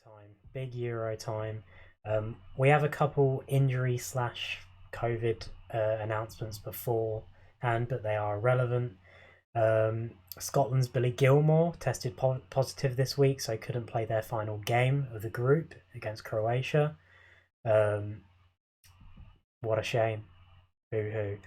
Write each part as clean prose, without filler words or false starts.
time, big Euro time. We have a couple injury slash COVID announcements beforehand, but they are relevant. Scotland's Billy Gilmore tested positive this week, so couldn't play their final game of the group against Croatia. Um, what a shame. Boo hoo.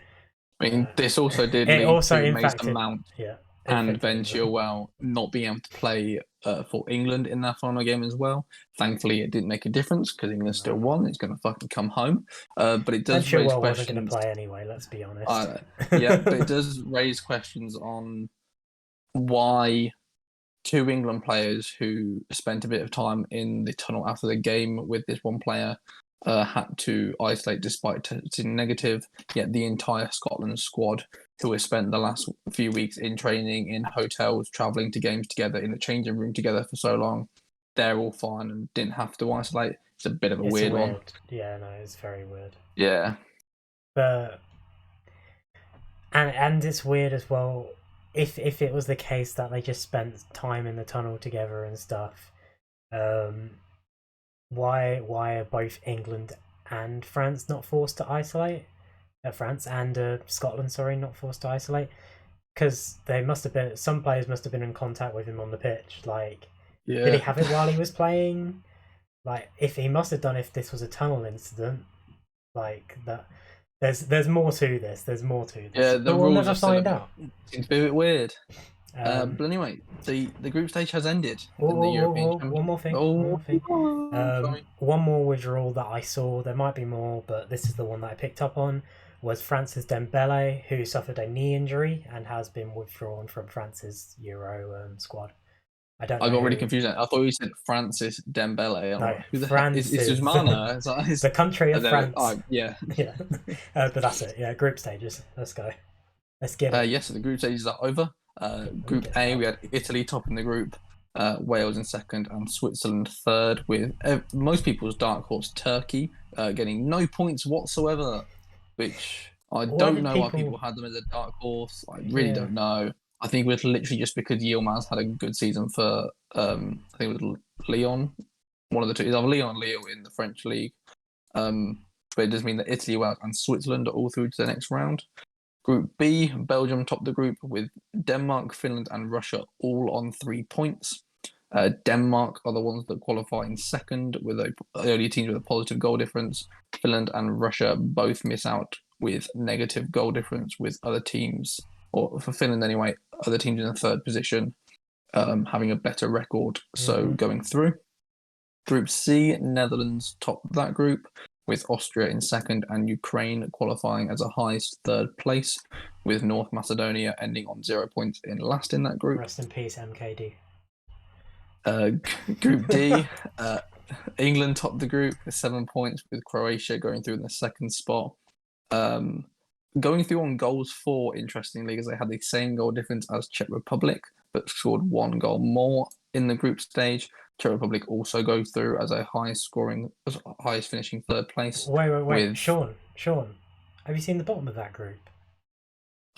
I mean, this also did It lead also to Mason impacted, Mount yeah, and affected Ben England. Chilwell not being able to play for England in that final game as well. Thankfully, it didn't make a difference because England still won. It's going to fucking come home. But it Ben does raise Chilwell wasn't going to questions. play anyway. Let's be honest. Yeah, but it does raise questions on why two England players who spent a bit of time in the tunnel after the game with this one player had to isolate despite testing negative, yet the entire Scotland squad who has spent the last few weeks in training, in hotels, travelling to games together, in the changing room together for so long, they're all fine and didn't have to isolate. It's a bit of a weird one. Yeah, no, it's very weird. Yeah. But and it's weird as well if it was the case that they just spent time in the tunnel together and stuff. Why are both England and France not forced to isolate? France and Scotland, sorry, not forced to isolate, because they must have been. Some players must have been in contact with him on the pitch. Like, Yeah. did he have it while he was playing? Like, if he must have done, if this was a tunnel incident, like that. There's more to this. There's more to this. Yeah, but we'll never find out. Seems to be a bit weird. But anyway, the group stage has ended in the European Championship. One more thing. One more withdrawal that I saw. There might be more, but this is the one that I picked up on. Was Francis Dembele, who suffered a knee injury and has been withdrawn from France's Euro squad. I got really confused. I thought you said Francis Dembele. No, who the heck is Usmana? The country of France. Yeah. Yeah. But that's it. Yeah, group stages. Let's go. Let's get it. Yes, so the group stages are over. Group A, we had Italy topping the group, Wales in second, and Switzerland third, with most people's dark horse Turkey getting no points whatsoever, which I don't know why people had them as a dark horse. I really don't know. I think it was literally just because Yilmaz had a good season for, I think it was Lyon, one of the two. It's either Lyon or Lille in the French league. But it does mean that Italy, Wales, and Switzerland are all through to the next round. Group B, Belgium topped the group with Denmark, Finland, and Russia all on 3 points. Denmark are the ones that qualify in second, with the only teams with a positive goal difference. Finland and Russia both miss out with negative goal difference, with other teams, or for Finland anyway, other teams in the third position having a better record, so going through. Group C, Netherlands topped that group, with Austria in second and Ukraine qualifying as a highest third place, with North Macedonia ending on 0 points in last in that group. Rest in peace, MKD. Group D, England topped the group with 7 points, with Croatia going through in the second spot. Going through on goals for, interestingly, because they had the same goal difference as Czech Republic, but scored 1 goal more in the group stage. Czech Republic also go through as a highest finishing third place. Wait, Sean, have you seen the bottom of that group?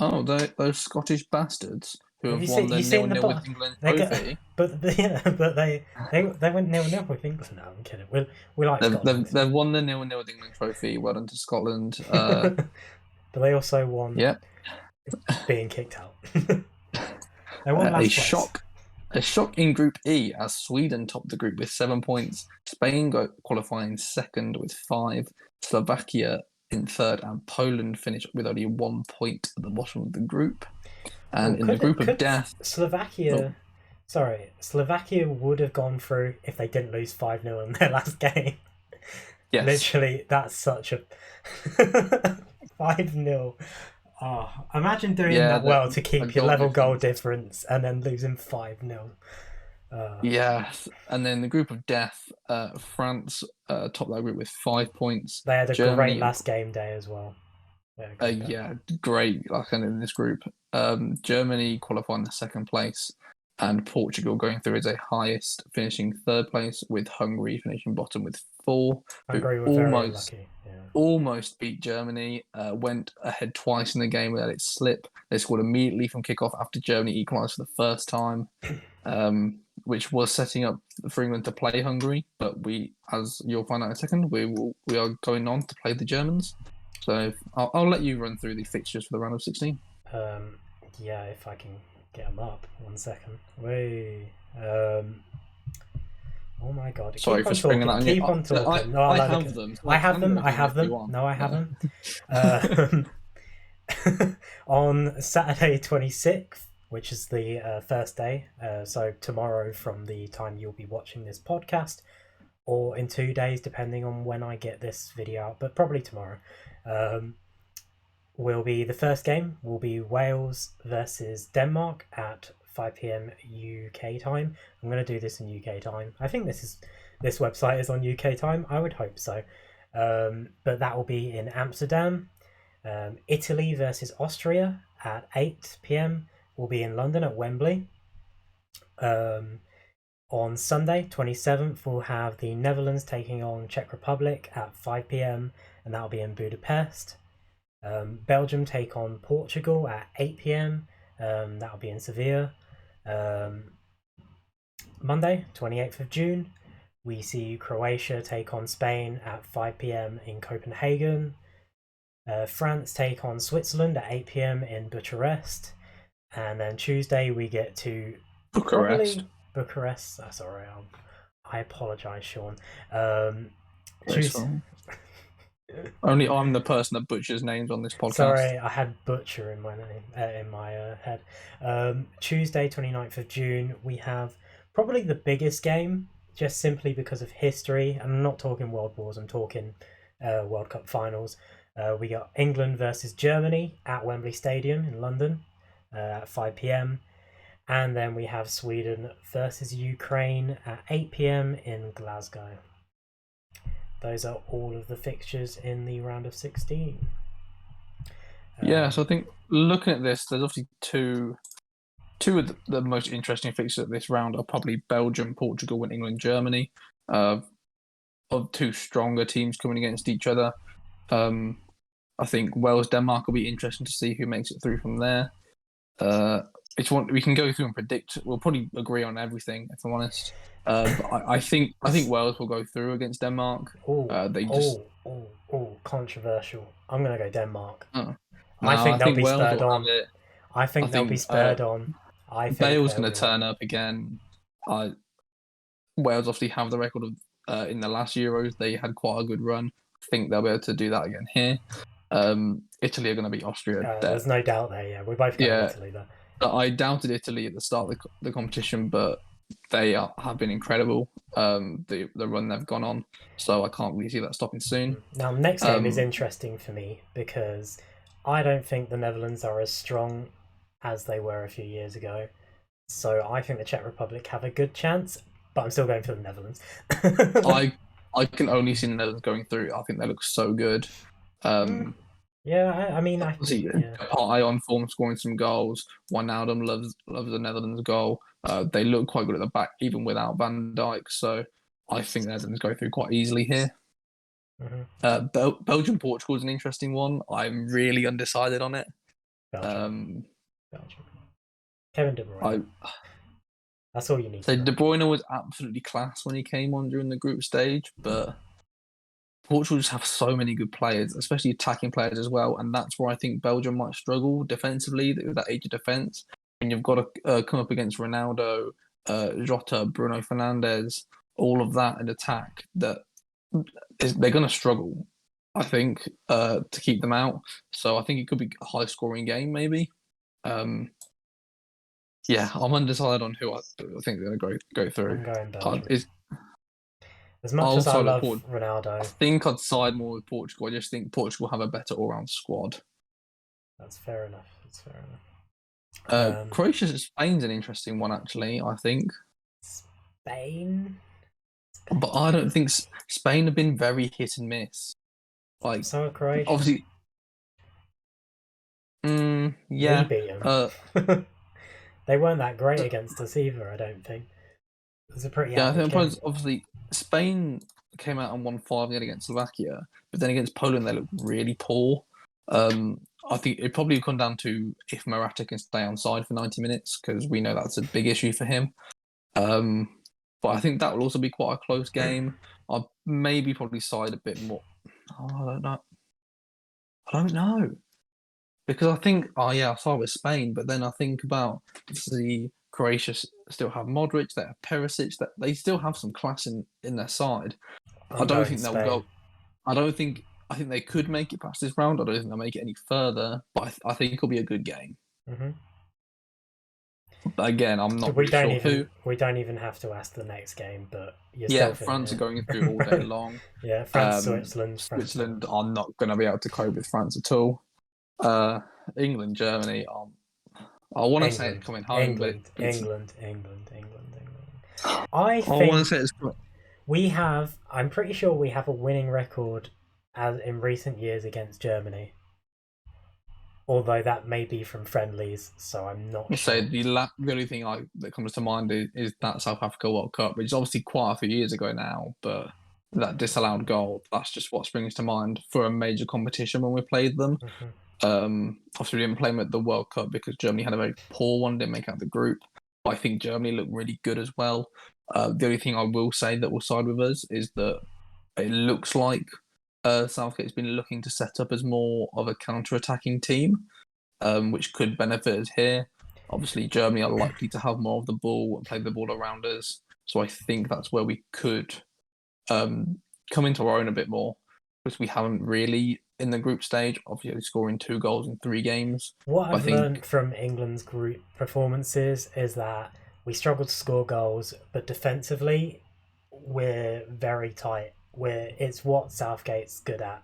Oh, those Scottish bastards who have won the 0-0 with England trophy. But they went 0-0 with England. No, I'm kidding. We like Scotland. They've won the 0-0 with England trophy. Well done to Scotland. But they also won. Being kicked out. They won last place. A shock in Group E as Sweden topped the group with 7 points, Spain qualifying second with 5, Slovakia in third, and Poland finished with only 1 point at the bottom of the group. And in the group of death, Slovakia would have gone through if they didn't lose 5-0 in their last game. Yes. Literally, that's such a 5-0. Oh, imagine doing that well to keep your level goal difference and then losing 5-0. Yes, and then the group of death, France topped that group with 5 points. They had a great last game day as well. Great. Like in this group, Germany qualifying the second place, and Portugal going through as a highest, finishing third place, with Hungary finishing bottom with 4. Hungary were very lucky. Almost beat Germany, went ahead twice in the game, let it slip. They scored immediately from kickoff after Germany equalised for the first time. which was setting up for England to play Hungary, but as you'll find out in a second, we are going on to play the Germans. So I'll let you run through the fixtures for the round of 16. Yeah, if I can get them up. 1 second. Wait. Oh my god! Sorry for springing that on you. Keep on talking. No, I have them. I have them. I have them. No, I haven't. On Saturday 26th, which is the first day, so tomorrow from the time you'll be watching this podcast, or in 2 days depending on when I get this video out, but probably tomorrow, will be the first game. Will be Wales versus Denmark at 5 p.m. UK time. I'm going to do this in UK time. I think this website is on UK time. I would hope so. But that will be in Amsterdam. Italy versus Austria at 8 p.m. will be in London at Wembley. On Sunday 27th, we'll have the Netherlands taking on Czech Republic at 5 p.m. and that'll be in Budapest. Belgium take on Portugal at 8 p.m. That'll be in Sevilla. Monday 28th of June, we see Croatia take on Spain at 5 p.m. in Copenhagen. France take on Switzerland at 8 p.m. in Bucharest. And then Tuesday we get to Bucharest. That's alright. I apologise, Sean. Only I'm the person that butchers names on this podcast. Sorry, I had butcher in my name in my head. Tuesday 29th of June, we have probably the biggest game, just simply because of history. I'm not talking World Wars, I'm talking World Cup finals. We got England versus Germany at Wembley Stadium in London at 5 p.m. And then we have Sweden versus Ukraine at 8 p.m. in Glasgow. Those are all of the fixtures in the round of 16. Yeah, so I think looking at this, there's obviously two of the most interesting fixtures of this round are probably Belgium, Portugal, and England, Germany. Of two stronger teams coming against each other. I think Wales, Denmark will be interesting to see who makes it through from there. It's one we can go through and predict. We'll probably agree on everything, if I'm honest. I think Wales will go through against Denmark. Controversial. I'm gonna go Denmark. No, I think they'll be spurred on. I think they'll be spurred on. I think Bale's going to turn up again. Wales obviously have the record of in the last Euros. They had quite a good run. I think they'll be able to do that again here. Italy are going to beat Austria. There's no doubt there. Yeah, we both got Italy there. I doubted Italy at the start of the competition, but they have been incredible. The run they've gone on, so I can't really see that stopping soon. Now, next game is interesting for me because I don't think the Netherlands are as strong as they were a few years ago. So I think the Czech Republic have a good chance, but I'm still going for the Netherlands. I can only see the Netherlands going through. I think they look so good. Yeah, I mean, I see Partey on form, scoring some goals. Wijnaldum loves the Netherlands goal. They look quite good at the back, even without Van Dijk. So I think the Netherlands go through quite easily here. Belgium Portugal is an interesting one. I'm really undecided on it. Belgium. Kevin De Bruyne. That's all you need. So De Bruyne was absolutely class when he came on during the group stage, but Portugal just have so many good players, especially attacking players as well, and that's where I think Belgium might struggle defensively with that age of defence. And you've got to come up against Ronaldo, Jota, Bruno Fernandes, all of that in attack. They're going to struggle, I think, to keep them out. So I think it could be a high-scoring game, maybe. Yeah, I'm undecided on who I think they're going to go through. I'm going Belgium. As much I'll as I love Ronaldo, I think I'd side more with Portugal. I just think Portugal have a better all-round squad. That's fair enough. Croatia and Spain's an interesting one, actually, I think. Spain? But I don't think Spain have been very hit and miss. Like, so are Croatia. Obviously. Yeah. We beat them. They weren't that great against us either, I don't think. It was a pretty I think obviously Spain came out and won 5-0 against Slovakia, but then against Poland they looked really poor. I think it probably come down to if Morata can stay on side for 90 minutes, because we know that's a big issue for him. But I think that will also be quite a close game. I'll maybe probably side a bit more. Oh, I don't know. I don't know. Because I think, oh yeah, I saw with Spain, but then I think about the Croatia still have Modric, they have Perisic, that they still have some class in their side. I I'm don't going think they'll Spain. go. I don't think. I think they could make it past this round. I don't think they'll make it any further, but I think it'll be a good game. Hmm. But again, I'm not We really don't sure even who. we don't even have to ask the next game, but you're still Yeah, thinking France are going through all day it. long. Yeah, France, Switzerland, France, Switzerland England. are not going to be able to cope with France at all. England, Germany. I want to say it's England, coming home, England, but it's. England, England, England, England. I I want to say think it's. we have. I'm pretty sure we have a winning record as in recent years against Germany. Although that may be from friendlies, so I'm not I say sure. the only thing that comes to mind is that South Africa World Cup, which is obviously quite a few years ago now, but that disallowed goal, that's just what springs to mind for a major competition when we played them. Hmm. Obviously, we didn't play them at the World Cup because Germany had a very poor one, didn't make out the group. But I think Germany looked really good as well. The only thing I will say that will side with us is that it looks like Southgate's been looking to set up as more of a counter-attacking team, which could benefit us here. Obviously, Germany are likely to have more of the ball and play the ball around us. So I think that's where we could come into our own a bit more because we haven't really in the group stage, obviously scoring 2 goals in 3 games. What But I I've learned think, from England's group performances is that we struggle to score goals, but defensively, we're very tight. It's what Southgate's good at.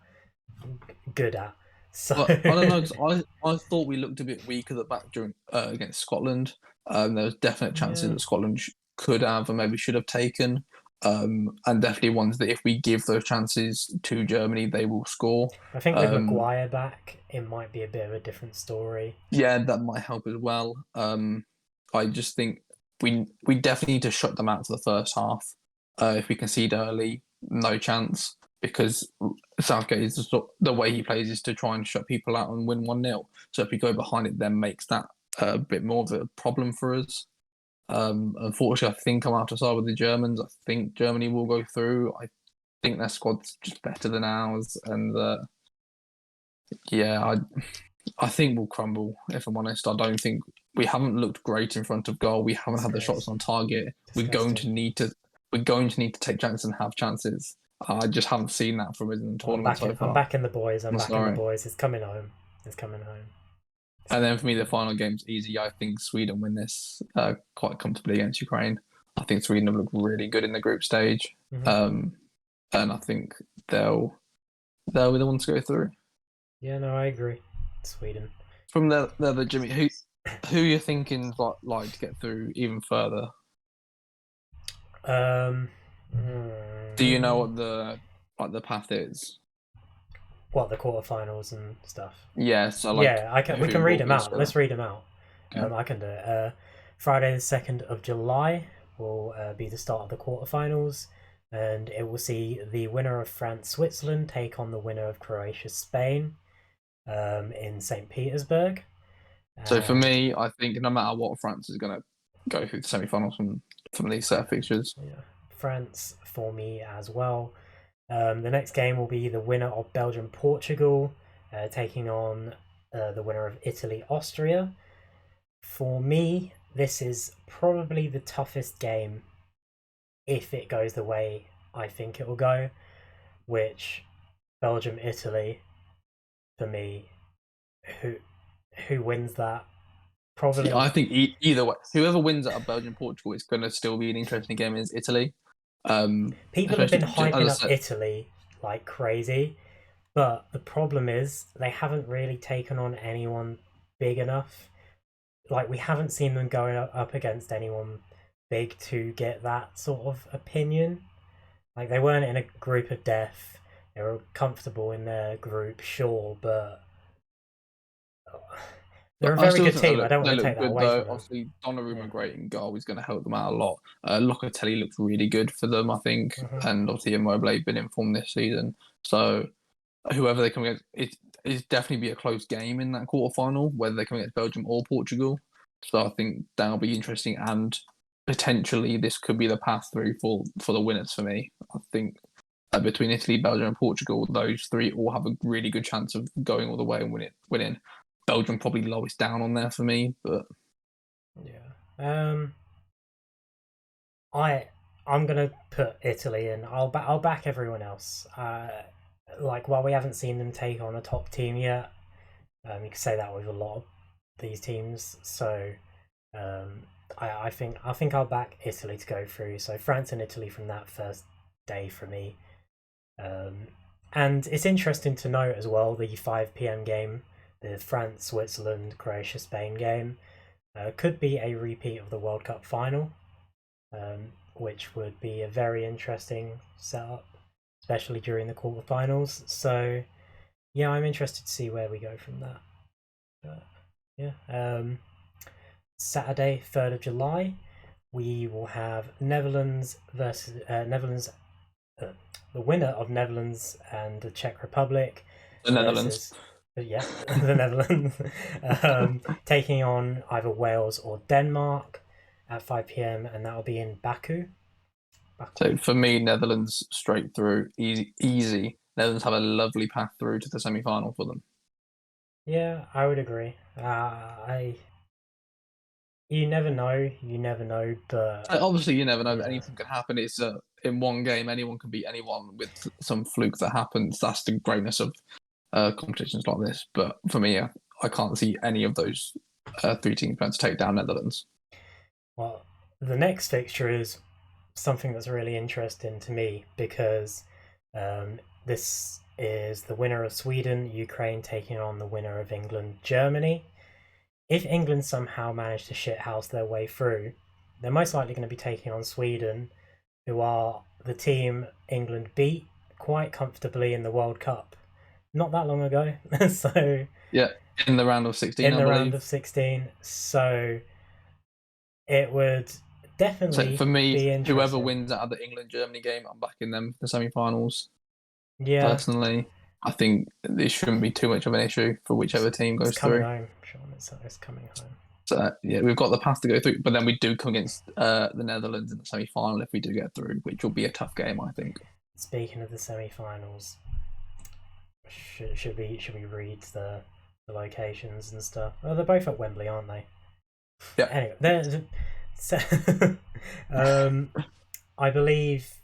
Good at. So but I don't know because I thought we looked a bit weak at the back during against Scotland. There was definite chances yeah, that Scotland could have and maybe should have taken. And definitely ones that if we give those chances to Germany, they will score. I think with Um, Maguire back, it might be a bit of a different story. yeah, that might help as well. I just think we definitely need to shut them out for the first half. If we concede early, no chance because Southgate is the way he plays is to try and shut people out and win 1-0. So if we go behind it, then makes that a bit more of a problem for us. Unfortunately, I think I'm out to side with the Germans. I think Germany will go through. I think their squad's just better than ours, and yeah, I think we'll crumble. If I'm honest, I don't think we haven't looked great in front of goal. We haven't had the shots Disgrace. on target. We're going Disgusting. to need to. We're going to need to take chances and have chances. I just haven't seen that from us in the Well, tournament so I'm far. backing the boys. I'm I'm backing the sorry. boys. It's coming home. It's coming home. And then for me, the final game's easy. I think Sweden win this quite comfortably against Ukraine. I think Sweden have looked really good in the group stage, Hmm. and I think they'll be the ones to go through. Yeah, no, I agree. Sweden. From the Jimmy, who you thinking like to get through even further? Um, Do you know mm, what the path is? what the quarterfinals and stuff. Yeah, so like Yeah, I can. We can who read will them be out. together? Let's read them out. Okay. I can do it. Friday the 2nd of July will be the start of the quarterfinals, and it will see the winner of France Switzerland take on the winner of Croatia Spain in St. Petersburg. So for And me, I think no matter what, France is going to go through the semi-finals from these set of fixtures. yeah, France for me as well. The next game will be the winner of Belgium Portugal taking on the winner of Italy Austria. For me, this is probably the toughest game if it goes the way I think it will go, which Belgium Italy for me. Who who wins that? Yeah, I Probably think either way, whoever wins out of Belgium Portugal is going to still be an interesting game against Italy. people have been Especially just, hyping as up I said, Italy like crazy, but the problem is they haven't really taken on anyone big enough. Like we haven't seen them going up against anyone big to get that sort of opinion. Like they weren't in a group of death. They were comfortable in their group, sure, but they're but a I very still good think team. I don't they want to look take that good away though. from them. Obviously, Yeah. Donnarumma great in goal. He's going to help them out a lot. Locatelli looks really good for them, I think, Hmm. and obviously Immobile been in form this season. So whoever they come against, it's definitely be a close game in that quarter final, whether they come against Belgium or Portugal. So I think that'll be interesting and potentially this could be the path through for the winners for me. I think between Italy, Belgium, and Portugal, those three all have a really good chance of going all the way and winning. Belgium probably lowest down on there for me, but yeah. I'm gonna put Italy in. I'll back everyone else. Like while we haven't seen them take on a top team yet, you could say that with a lot of these teams. So I think I'll back Italy to go through. So France and Italy from that first day for me. And it's interesting to note as well the 5 p.m. game, the France, Switzerland, Croatia, Spain game, could be a repeat of the World Cup final, which would be a very interesting setup, especially during the quarterfinals. So, yeah, I'm interested to see where we go from that. But, yeah, Saturday, 3rd of July, we will have Netherlands versus Netherlands. The winner of Netherlands and the Czech Republic the Netherlands. Yeah, the Netherlands, taking on either Wales or Denmark at 5 p.m. and that will be in Baku. So for me, Netherlands straight through, easy. Netherlands have a lovely path through to the semi-final for them. Yeah, I would agree. You never know, but obviously you never know. Yeah. Anything can happen. It's in one game, anyone can beat anyone with some fluke that happens. That's the greatness of competitions like this. But for me, I can't see any of those 3 teams trying to take down Netherlands. Well, the next fixture is something that's really interesting to me because this is the winner of Sweden, Ukraine taking on the winner of England, Germany. If England somehow manage to shithouse their way through, they're most likely going to be taking on Sweden, who are the team England beat quite comfortably in the World Cup not that long ago. So yeah, in the round of 16, in the round of 16. So it would definitely. So for me, be whoever wins out of the England-Germany game, I'm backing them for the semi-finals. Yeah, personally, I think this shouldn't be too much of an issue for whichever team goes through. Home, Sean. It's coming home. So yeah, we've got the path to go through, but then we do come against the Netherlands in the semi-final if we do get through, which will be a tough game, I think. Speaking of the semi-finals, should we read the locations and stuff? Oh, they're both at Wembley, aren't they? Yeah. Anyway, I believe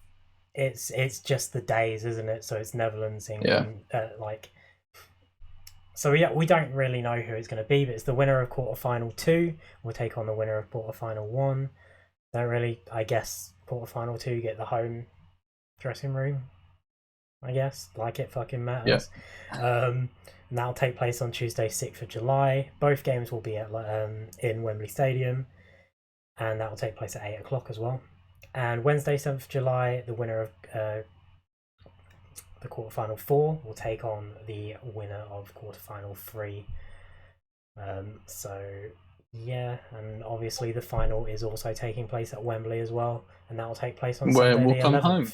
it's just the days, isn't it? So it's Netherlands, England, So we don't really know who it's going to be, but it's the winner of quarterfinal 2 will take on the winner of quarterfinal 1. Don't really, I guess, quarterfinal 2 get the home dressing room. I guess, like it fucking matters. Yeah. And that'll take place on Tuesday, 6th of July. Both games will be at in Wembley Stadium, and that will take place at 8 o'clock as well. And Wednesday, 7th of July, the winner of the quarterfinal 4 will take on the winner of quarterfinal 3. So yeah, and obviously the final is also taking place at Wembley as well, and that will take place on Sunday, we'll the 11th. Home.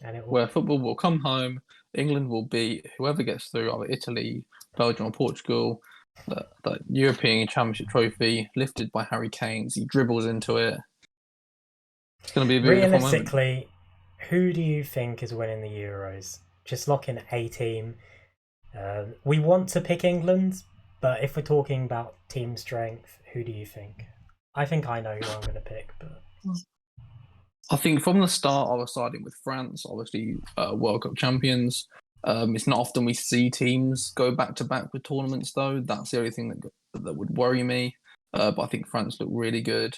And where football will come home. England will beat whoever gets through, either Italy, Belgium, or Portugal. The European Championship trophy lifted by Harry Kane. He dribbles into it. It's going to be a beautiful moment. Realistically, who do you think is winning the Euros? Just lock in a team. We want to pick England, but if we're talking about team strength, who do you think? I think I know who I'm going to pick, but I think from the start I was siding with France, obviously World Cup champions. It's not often we see teams go back to back with tournaments, though. That's the only thing that would worry me. But I think France look really good.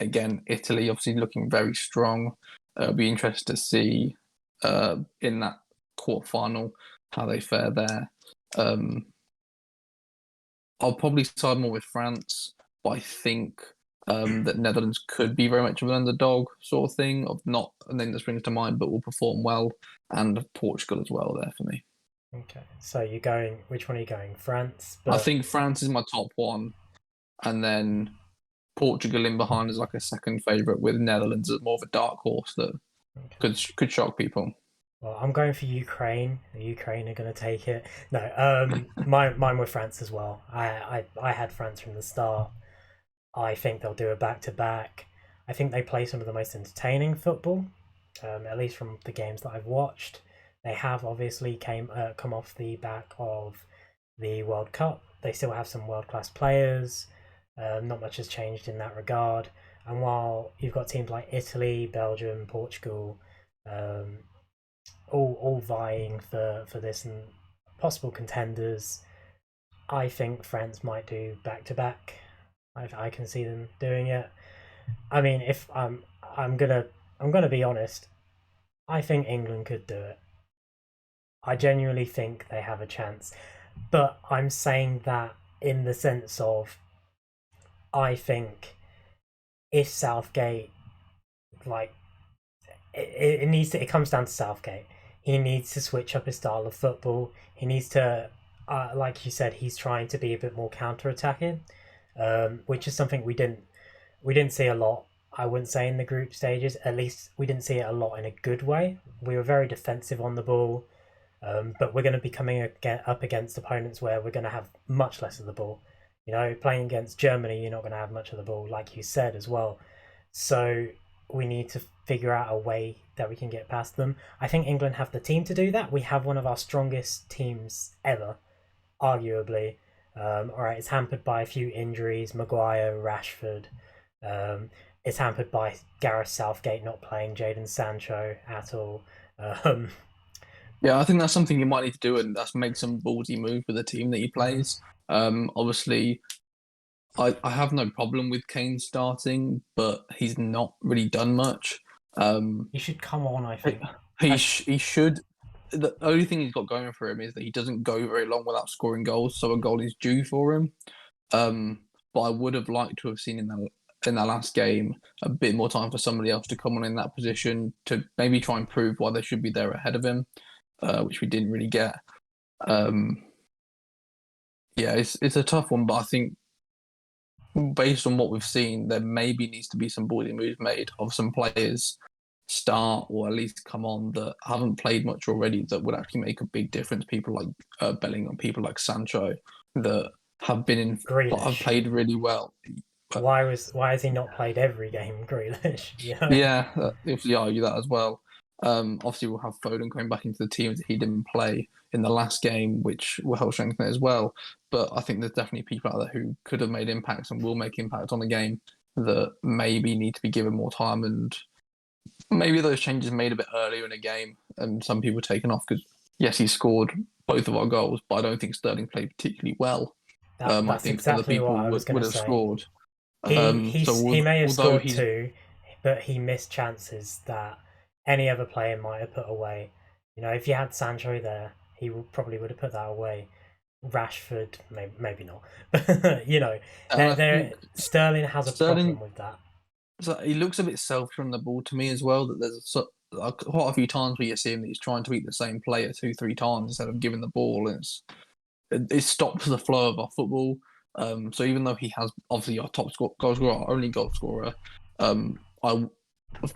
Again, Italy obviously looking very strong. It'll be interesting to see in that quarterfinal how they fare there. I'll probably side more with France, but I think that Netherlands could be very much of an underdog sort of thing, of not a name that springs to mind, but will perform well, and Portugal as well there for me. Okay, so you're going, which one are you going? France? I think France is my top one, and then Portugal in behind is like a second favourite, with Netherlands as more of a dark horse that could shock people. Well, I'm going for Ukraine. The Ukraine are going to take it. No, mine were France as well. I had France from the start. I think they'll do a back-to-back. I think they play some of the most entertaining football, at least from the games that I've watched. They have obviously come off the back of the World Cup. They still have some world class players. Not much has changed in that regard. And while you've got teams like Italy, Belgium, Portugal, um, all vying for this and possible contenders, I think France might do back to back. I can see them doing it. I mean, if I'm gonna be honest, I think England could do it. I genuinely think they have a chance, but I'm saying that in the sense of I think if Southgate like it needs to, it comes down to Southgate. He needs to switch up his style of football. He needs to, like you said, he's trying to be a bit more counter attacking, which is something we didn't see a lot. I wouldn't say in the group stages. At least we didn't see it a lot in a good way. We were very defensive on the ball, but we're going to be coming up against opponents where we're going to have much less of the ball. You know, playing against Germany, you're not going to have much of the ball, like you said as well. So we need to figure out a way that we can get past them. I think England have the team to do that. We have one of our strongest teams ever, arguably. All right, it's hampered by a few injuries, Maguire, Rashford. It's hampered by Gareth Southgate not playing Jadon Sancho at all. Um, Yeah, I think that's something you might need to do, and that's make some ballsy move with the team that he plays. Obviously, I have no problem with Kane starting, but he's not really done much. he should come on, I think. He should. The only thing he's got going for him is that he doesn't go very long without scoring goals, so a goal is due for him. But I would have liked to have seen in that last game a bit more time for somebody else to come on in that position to maybe try and prove why they should be there ahead of him, which we didn't really get. Yeah, it's a tough one, but I think based on what we've seen, there maybe needs to be some ballsy moves made of some players start or at least come on that haven't played much already that would actually make a big difference. People like Bellingham, people like Sancho that have been in, have played really well. But why has he not played every game, Grealish? You know? Yeah, if you argue that as well. Obviously, we'll have Foden coming back into the team that he didn't play in the last game, which will help strengthen it as well. But I think there's definitely people out there who could have made impacts and will make impacts on the game that maybe need to be given more time, and maybe those changes made a bit earlier in a game and some people taken off because, yes, he scored both of our goals, but I don't think Sterling played particularly well. That's I think exactly other people what I was would going to have say. scored. He may have scored two, but he missed chances that any other player might have put away. You know, if you had Sancho there, he probably would have put that away. Rashford, maybe not. You know, Sterling has a problem with that. So he looks a bit selfish on the ball to me as well. That there's quite a few times where you see him that he's trying to beat the same player 2-3 times instead of giving the ball, and it stops the flow of our football. So even though he has obviously our top goal scorer, our only goal scorer, I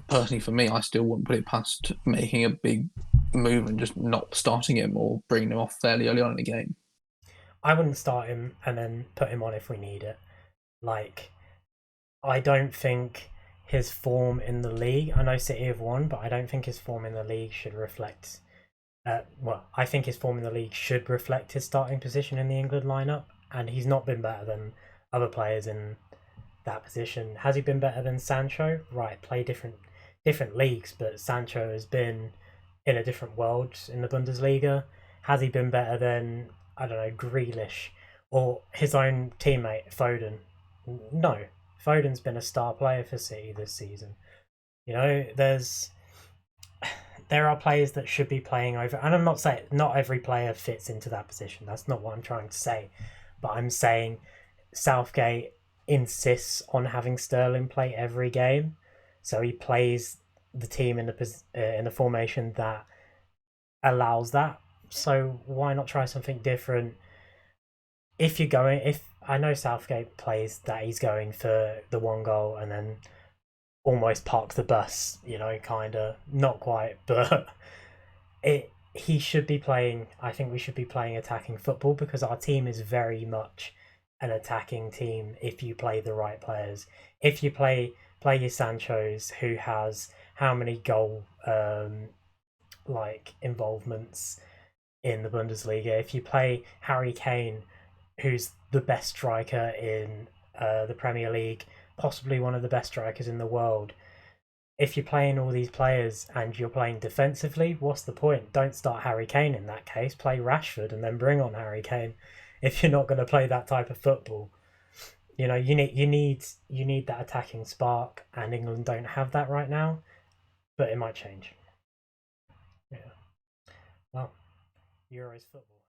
personally, for me, I still wouldn't put it past making a big move and just not starting him or bringing him off fairly early on in the game. I wouldn't start him and then put him on if we need it. Like, I don't think his form in the league, I know City have won, but I don't think his form in the league should reflect. I think his form in the league should reflect his starting position in the England lineup, and he's not been better than other players in that position. Has he been better than Sancho? Right, play different leagues, but Sancho has been in a different world in the Bundesliga. Has he been better than, I don't know, Grealish or his own teammate Foden? No. Foden's been a star player for City this season. You know, there are players that should be playing over, and I'm not saying not every player fits into that position. That's not what I'm trying to say. But I'm saying Southgate insists on having Sterling play every game, so he plays the team in the formation that allows that. So why not try something different? If I know Southgate plays that he's going for the one goal and then almost park the bus, you know, kind of not quite, but he should be playing. I think we should be playing attacking football because our team is very much an attacking team if you play the right players. If you play play your Sanchos, who has how many goal like involvements in the Bundesliga. If you play Harry Kane, who's the best striker in the Premier League, possibly one of the best strikers in the world. If you're playing all these players and you're playing defensively, what's the point? Don't start Harry Kane in that case. Play Rashford and then bring on Harry Kane if you're not going to play that type of football. You know, you need that attacking spark, and England don't have that right now, but it might change. Yeah. Well, Euros football.